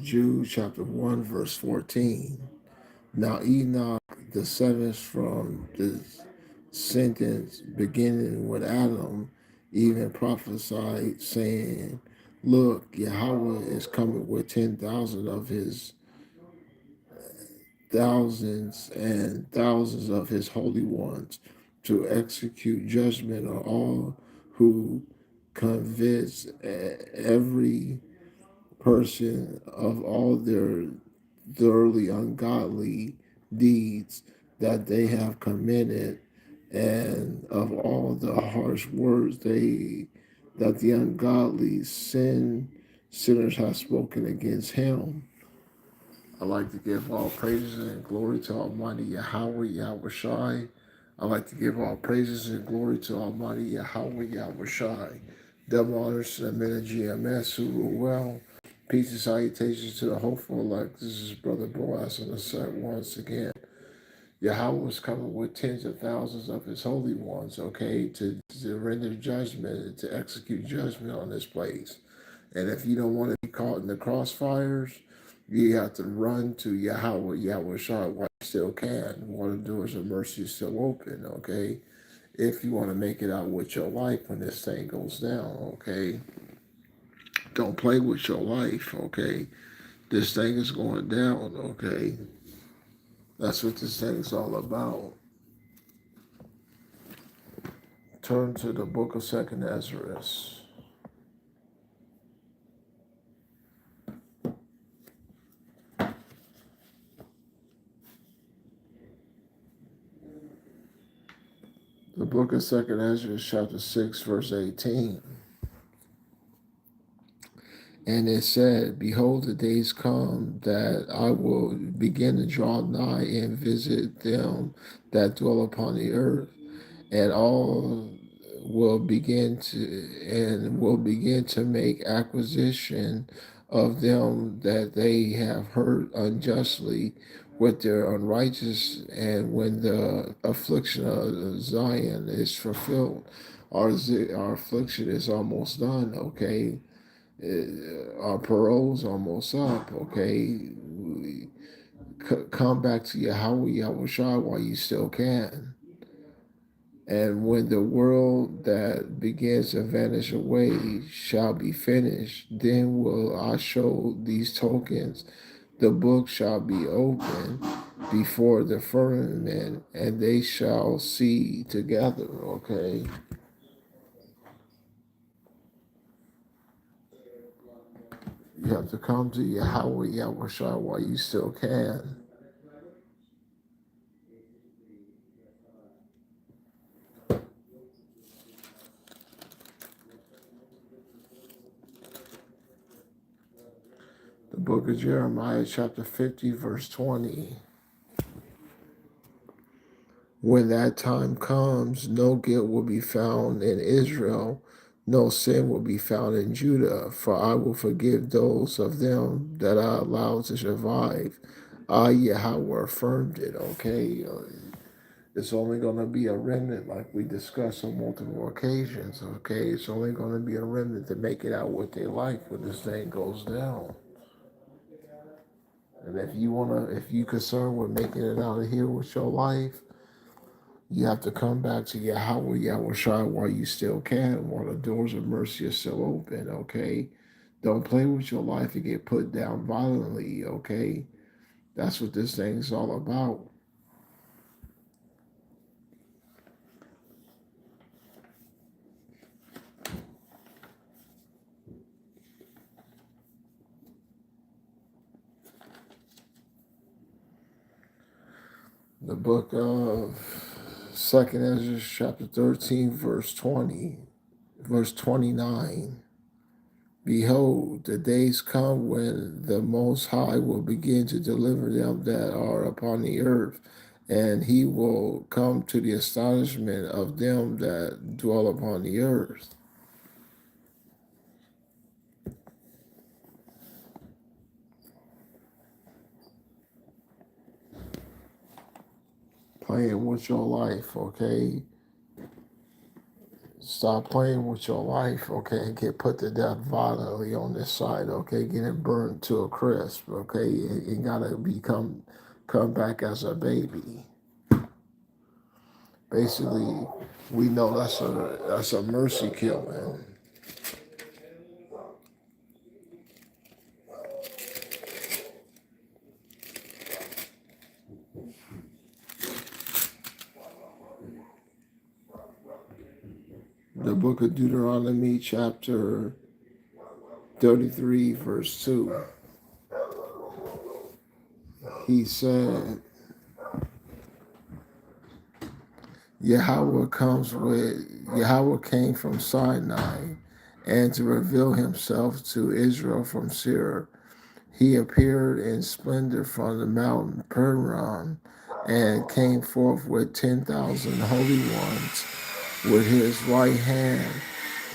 Jude chapter 1, verse 14. Now Enoch, the seventh from the sentence beginning with Adam, even prophesied, saying, Look, Yahweh is coming with 10,000 of his thousands and thousands of his holy ones to execute judgment on all who convince every person of all their thoroughly ungodly deeds that they have committed, and of all the harsh words that the ungodly sinners have spoken against him. I like to give all praises and glory to Almighty Yahweh Yahweh Shai. I like to give all praises and glory to Almighty Yahweh Yahweh Shai. Double honors to the men of GMS who rule well. Peace and salutations to the hopeful elect. This is Brother Boaz on the set once again. Yahweh is coming with tens of thousands of his holy ones, okay, to render judgment and to execute judgment on this place. And if you don't want to be caught in the crossfires, you have to run to Yahweh, Yahweh Shah, while you still can, while the doors of mercy is still open, okay? If you want to make it out with your life when this thing goes down, okay? Don't play with your life, okay? This thing is going down, okay? That's what this thing's all about. Turn to the book of 2nd Ezra. The book of 2nd Ezra, chapter 6, verse 18. And it said, Behold, the days come that I will begin to draw nigh and visit them that dwell upon the earth, and all will begin to make acquisition of them that they have hurt unjustly with their unrighteous, and when the affliction of Zion is fulfilled, our affliction is almost done, okay? Our parole's almost up, okay? Come back to Yahweh, Yahweh Shai while you still can. And when the world that begins to vanish away shall be finished, then will I show these tokens. The book shall be opened before the firmament, and they shall see together, okay? You have to come to Yahweh, Yahweh Shai while you still can. The book of Jeremiah, chapter 50, verse 20. When that time comes, no guilt will be found in Israel, no sin will be found in Judah, for I will forgive those of them that I allow to survive. I, Yahweh, affirmed it, okay? It's only going to be a remnant, like we discussed on multiple occasions, okay? It's only going to be a remnant to make it out what they like when this thing goes down. And if you concerned with making it out of here with your life, you have to come back to Yahweh, Yahweh Shai while you still can, while the doors of mercy are still open, okay? Don't play with your life and get put down violently, okay? That's what this thing's all about. The book of 2nd Ezra, chapter 13, verse 20, verse 29. Behold, the days come when the Most High will begin to deliver them that are upon the earth, and he will come to the astonishment of them that dwell upon the earth. Playing with your life, okay? Stop playing with your life, okay, and get put to death violently on this side, okay, getting burned to a crisp, okay. You gotta come back as a baby. Basically, we know that's a mercy killing. The book of Deuteronomy, chapter 33, verse 2. He said, Yahweh came from Sinai, and to reveal himself to Israel from Seir. He appeared in splendor from the mountain Paran, and came forth with 10,000 holy ones. With his right hand,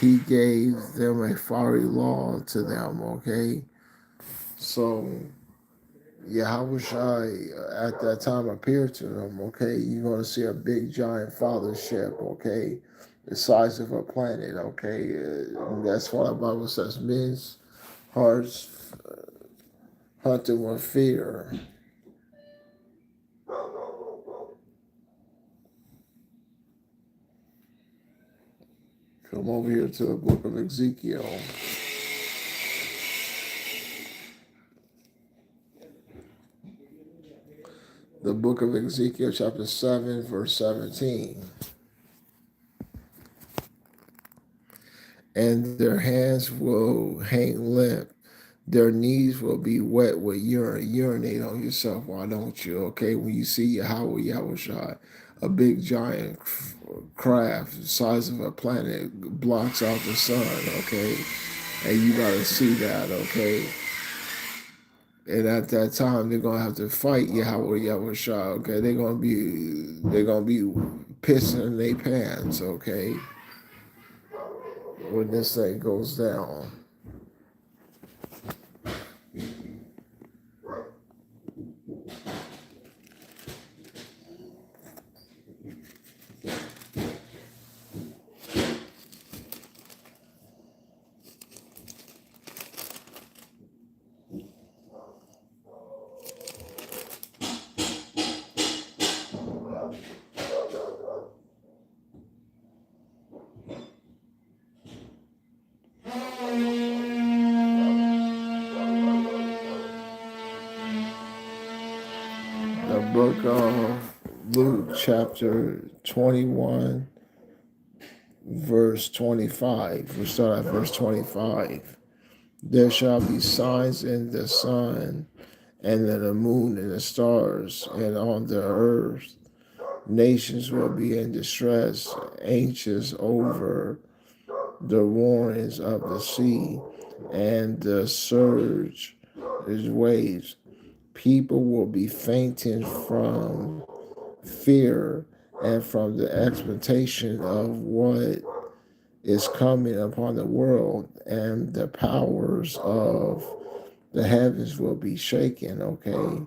he gave them a fiery law to them, okay? So, Yahushua at that time appeared to them, okay? You're going to see a big giant fathership, okay? The size of a planet, okay? That's why the Bible says men's hearts hunted with fear. Come over here to the book of Ezekiel. The book of Ezekiel, chapter 7, verse 17. And their hands will hang limp. Their knees will be wet with urine. Urinate on yourself, why don't you? Okay, when you see Yahushua, a big giant craft the size of a planet blocks out the sun, okay? And you gotta see that, okay? And at that time, they're gonna have to fight Yahushua, okay? They're gonna be pissing in their pants, okay? When this thing goes down. The book of Luke, chapter 21, verse 25. We start at verse 25. There shall be signs in the sun, and in the moon, and the stars, and on the earth. Nations will be in distress, anxious over the roarings of the sea and the surge its waves. People will be fainting from fear and from the expectation of what is coming upon the world, and the powers of the heavens will be shaken, okay?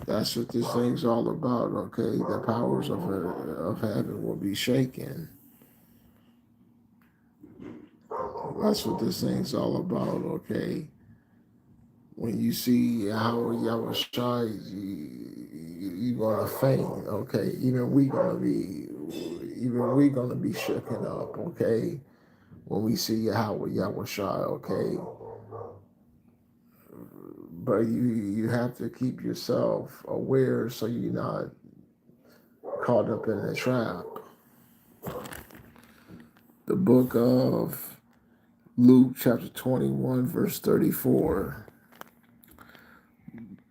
That's what this thing's all about, okay? The powers of heaven will be shaken. That's what this thing's all about, okay? When you see how Yahweh shines, you're gonna faint, okay? Even we gonna be shaken up, okay? When we see Yahweh shine, okay? But you have to keep yourself aware so you're not caught up in a trap. The book of Luke, chapter 21, verse 34.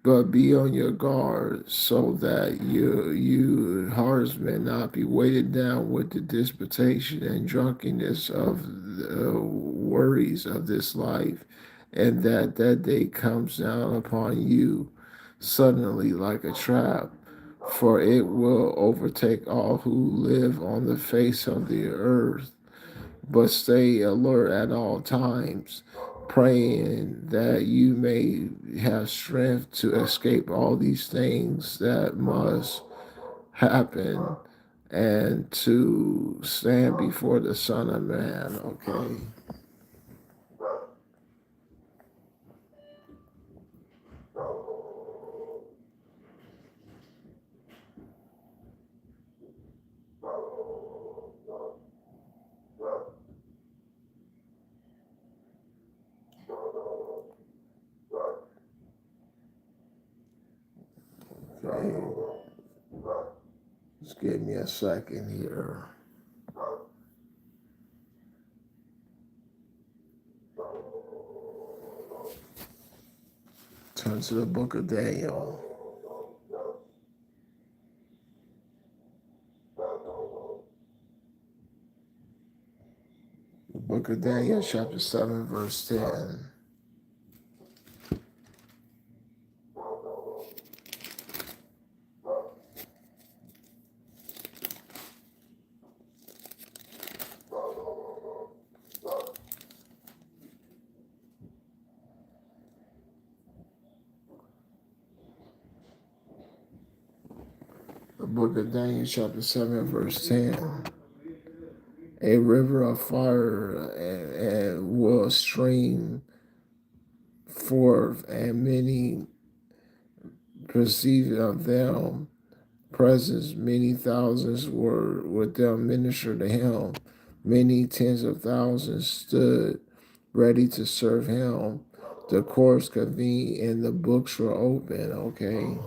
But be on your guard so that you hearts may not be weighted down with the disputation and drunkenness of the worries of this life, and that day comes down upon you suddenly like a trap, for it will overtake all who live on the face of the earth. But stay alert at all times, praying that you may have strength to escape all these things that must happen and to stand before the Son of Man. Okay. Okay. Just give me a second here. Turn to the book of Daniel. The book of Daniel, chapter 7, verse 10. The book of Daniel, chapter 7, verse 10. A river of fire and will stream forth, and many perceived of them presence. Many thousands were with them minister to him. Many tens of thousands stood ready to serve him. The courts convened and the books were open. Okay.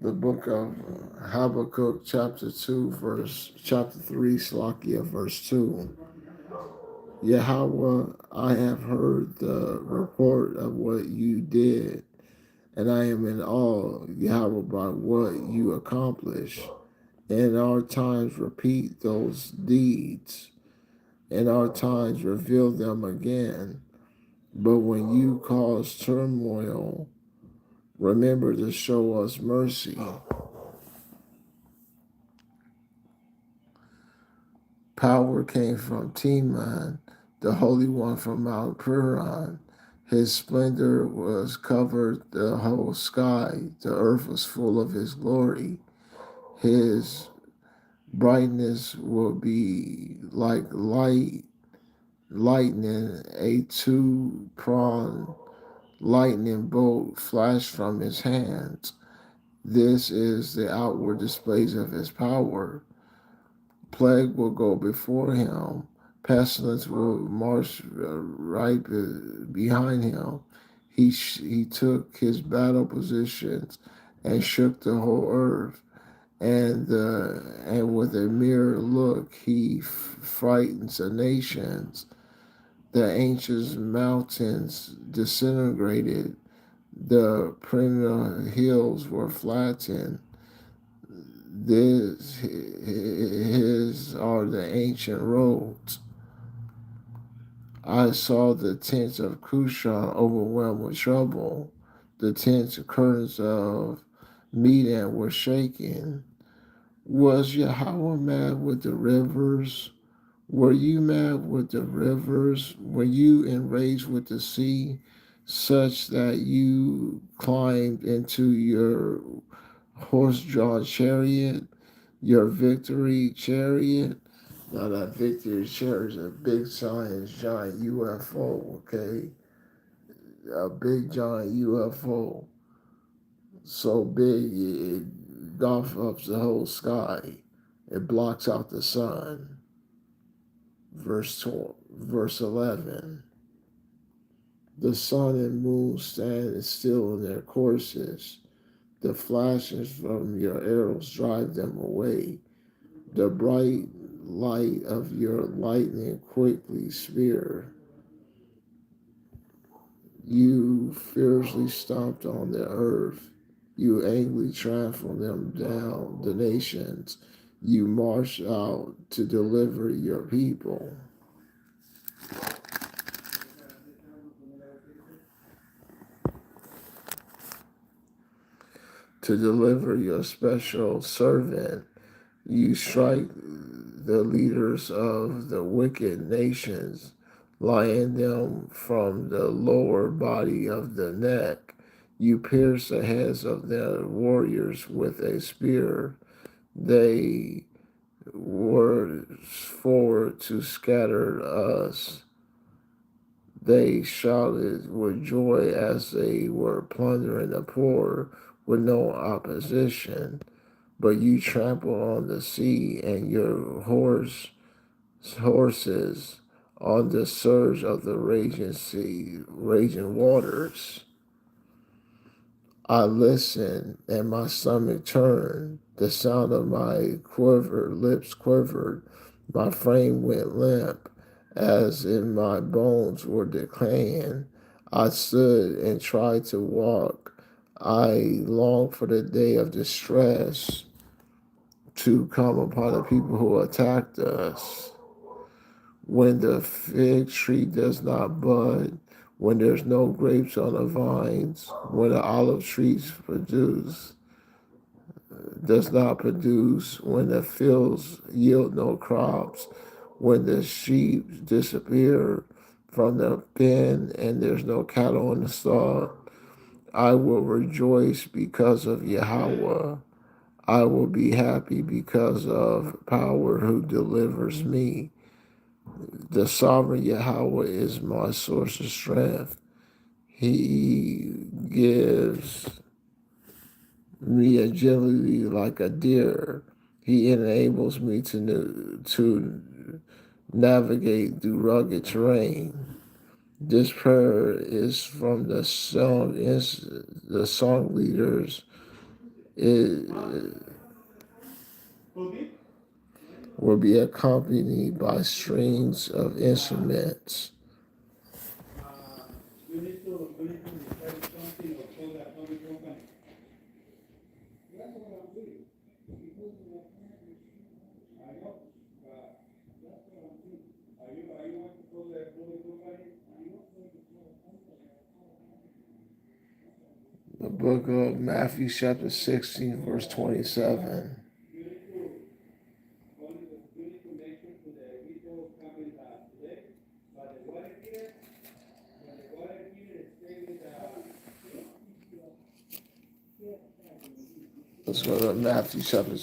The book of Habakkuk, chapter 2, chapter 3, Slakia, verse 2. Yahweh, I have heard the report of what you did, and I am in awe, Yahweh, by what you accomplished. In our times, repeat those deeds. In our times, reveal them again. But when you cause turmoil, remember to show us mercy. Power came from Teman, the Holy One from Mount Puran. His splendor was covered the whole sky. The earth was full of his glory. His brightness will be like lightning. A two-pronged lightning bolt flashed from his hands. This is the outward displays of his power. Plague will go before him. Pestilence will march right behind him. He took his battle positions and shook the whole earth. And with a mere look, he frightens the nations. The ancient mountains disintegrated. The perennial hills were flattened. His are the ancient roads. I saw the tents of Cushan overwhelmed with trouble. The tents curtains of Medan were shaken. Was Yahweh mad with the rivers? Were you mad with the rivers? Were you enraged with the sea, such that you climbed into your horse-drawn chariot, your victory chariot? Now that victory chariot is a big giant UFO, okay? A big giant UFO. So big it gulfs up the whole sky. It blocks out the sun. Verse 11. The sun and moon stand still in their courses. The flashes from your arrows drive them away. The bright light of your lightning quickly spear. You fiercely stomped on the earth. You angrily trampled them down, the nations. You marched out to deliver your people. to deliver your special servant. You strike the leaders of the wicked nations, lying them from the lower body of the neck. You pierce the heads of their warriors with a spear. They were forward to scatter us. They shouted with joy as they were plundering the poor with no opposition. But you trample on the sea and your horses on the surge of the raging sea, raging waters. I listened and my stomach turned. The sound of my lips quivered. My frame went limp as if my bones were decaying. I stood and tried to walk. I longed for the day of distress to come upon the people who attacked us. When the fig tree does not bud, when there's no grapes on the vines, when the olive trees does not produce, when the fields yield no crops, when the sheep disappear from the pen and there's no cattle in the stall, I will rejoice because of Yahweh. I will be happy because of power who delivers me. The sovereign Yahweh is my source of strength. He gives me agility like a deer. He enables me to navigate through rugged terrain. This prayer is from the song leaders. It will be accompanied by strings of instruments. The book of Matthew, chapter 16, verse 27. Let's go to Matthew chapter.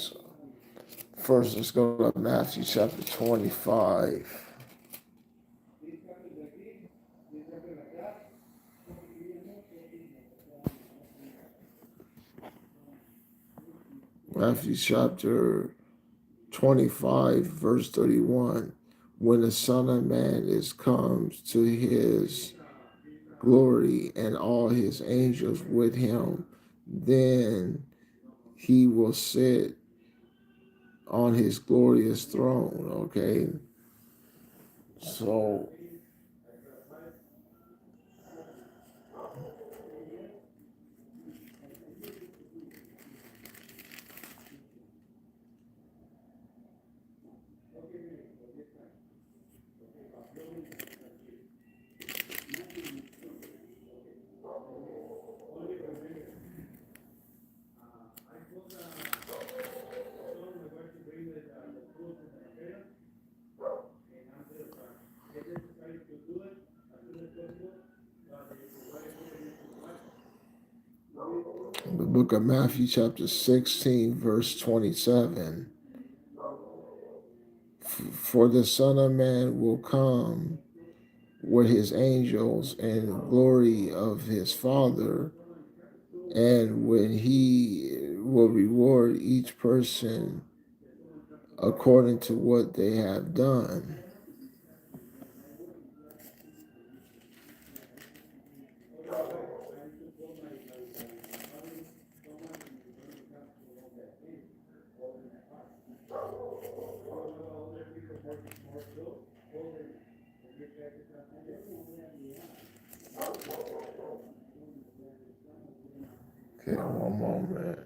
First, let's go to Matthew chapter 25. Matthew chapter 25, verse 31. When the Son of Man comes to his glory and all his angels with him, then he will sit on his glorious throne. Okay. So the book of Matthew chapter 16, verse 27. For the Son of Man will come with his angels and the glory of his Father, and when he will reward each person according to what they have done. Okay, one moment.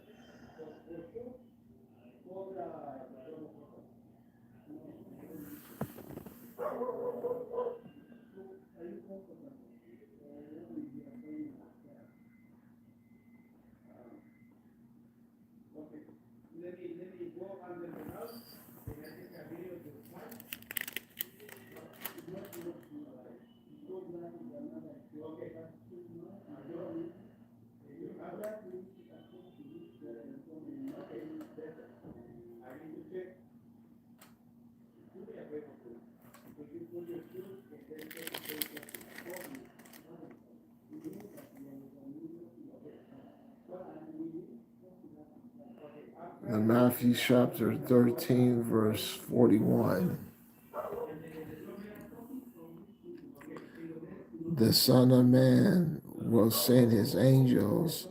Matthew chapter 13, verse 41. The Son of Man will send his angels,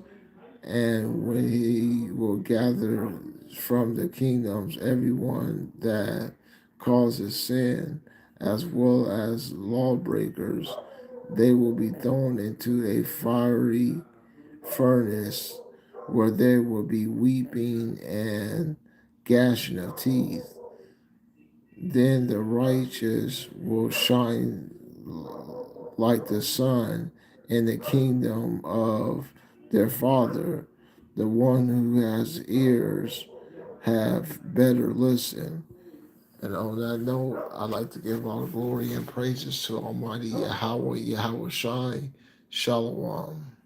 and when he will gather from the kingdoms everyone that causes sin, as well as lawbreakers, they will be thrown into a fiery furnace where there will be weeping and gnashing of teeth. Then the righteous will shine like the sun in the kingdom of their Father. The one who has ears have better listen. And on that note, I'd like to give all glory and praises to Almighty Yahweh, Yahweh Shai. Shalom.